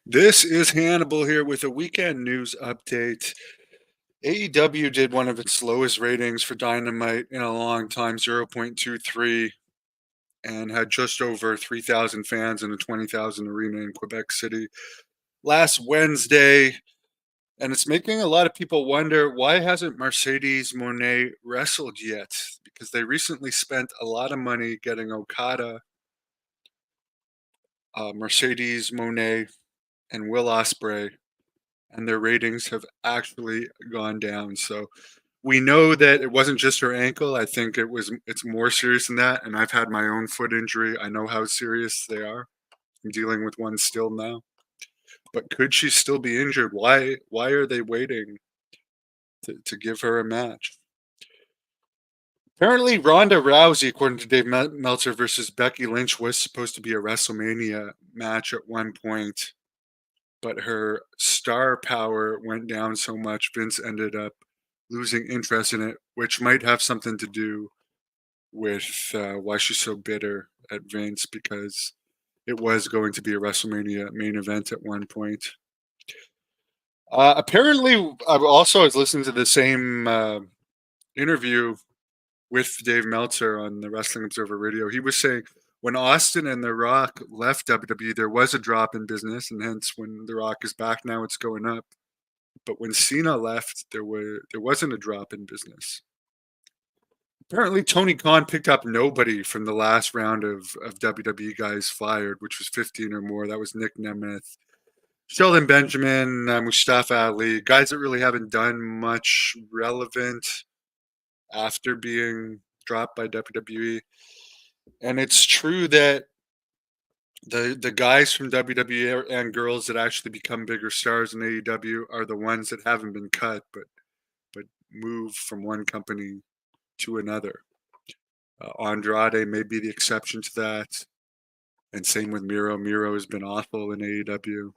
This is Hannibal here with a weekend news update. AEW did one of its lowest ratings for Dynamite in a long time, 0.23, and had just over 3,000 fans in a 20,000 arena in Quebec City last Wednesday. And it's making a lot of people wonder, why hasn't Mercedes Monet wrestled yet? Because they recently spent a lot of money getting Okada, Mercedes Monet, and Will Ospreay, and their ratings have actually gone down. So we know that it wasn't just her ankle. I think it's more serious than that. And I've had my own foot injury. I know how serious they are. I'm dealing with one still now. But could she still be injured? Why are they waiting to give her a match? Apparently, Ronda Rousey, according to Dave Meltzer versus Becky Lynch, was supposed to be a WrestleMania match at one point, but her star power went down so much, Vince ended up losing interest in it, which might have something to do with why she's so bitter at Vince, because it was going to be a WrestleMania main event at one point. Apparently, I was listening to the same interview with Dave Meltzer on the Wrestling Observer Radio. He was saying when Austin and The Rock left WWE, there was a drop in business, and hence when The Rock is back now, it's going up. But when Cena left, there wasn't a drop in business. Apparently, Tony Khan picked up nobody from the last round of WWE guys fired, which was 15 or more. That was Nick Nemeth, Sheldon Benjamin, Mustafa Ali, guys that really haven't done much relevant after being dropped by WWE. And it's true that the guys from WWE and girls that actually become bigger stars in AEW are the ones that haven't been cut, but moved from one company to another. Andrade may be the exception to that, and same with Miro. Miro has been awful in AEW,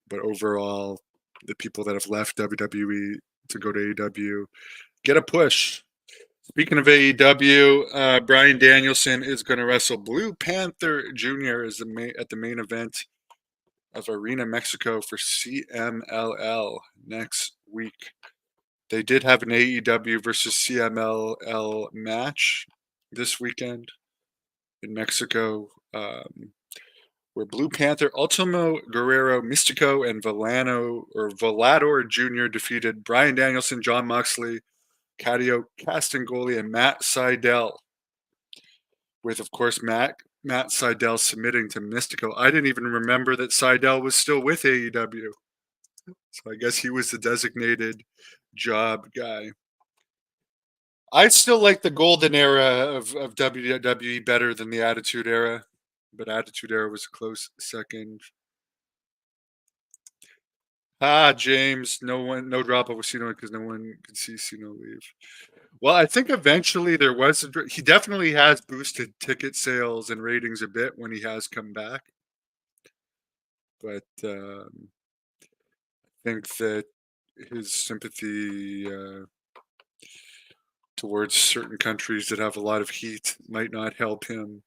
but overall, the people that have left WWE to go to AEW get a push. Speaking of AEW, Brian Danielson is going to wrestle Blue Panther Jr. At the main event of Arena Mexico for CMLL next week. They did have an AEW versus CMLL match this weekend in Mexico, where Blue Panther, Ultimo Guerrero, Mystico, and Volador Jr. defeated Brian Danielson, John Moxley, Cadio Castangoli, and Matt Sydal, with, of course, Matt Sydal submitting to Mystico. I didn't even remember that Sydal was still with AEW. So I guess he was the designated job guy. I still like the golden era of WWE better than the Attitude Era, but Attitude Era was a close second. James, no drop of Cena because no one could see Cena leave. Well, I think eventually there was he definitely has boosted ticket sales and ratings a bit when he has come back, but I think that his sympathy towards certain countries that have a lot of heat might not help him.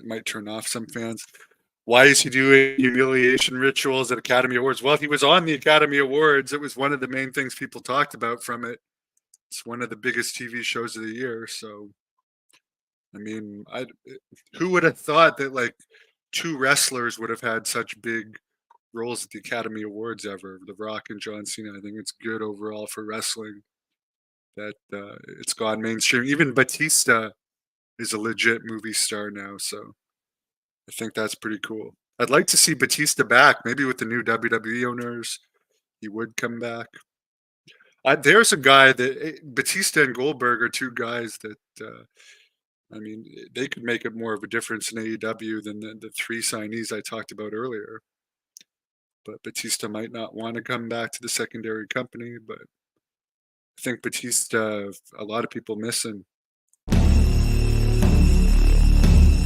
Might turn off some fans. Why is he doing humiliation rituals at Academy Awards? Well, he was on the Academy Awards. It was one of the main things people talked about from it. It's one of the biggest TV shows of the year. So, I mean, who would have thought that like two wrestlers would have had such big roles at the Academy Awards ever? The Rock and John Cena. I think it's good overall for wrestling that it's gone mainstream. Even Batista is a legit movie star now. So I think that's pretty cool. I'd like to see Batista back, maybe with the new WWE owners. He would come back. There's a guy that Batista and Goldberg are two guys that I mean they could make it more of a difference in AEW than the three signees I talked about earlier. But Batista might not want to come back to the secondary company. But I think Batista, a lot of people miss him.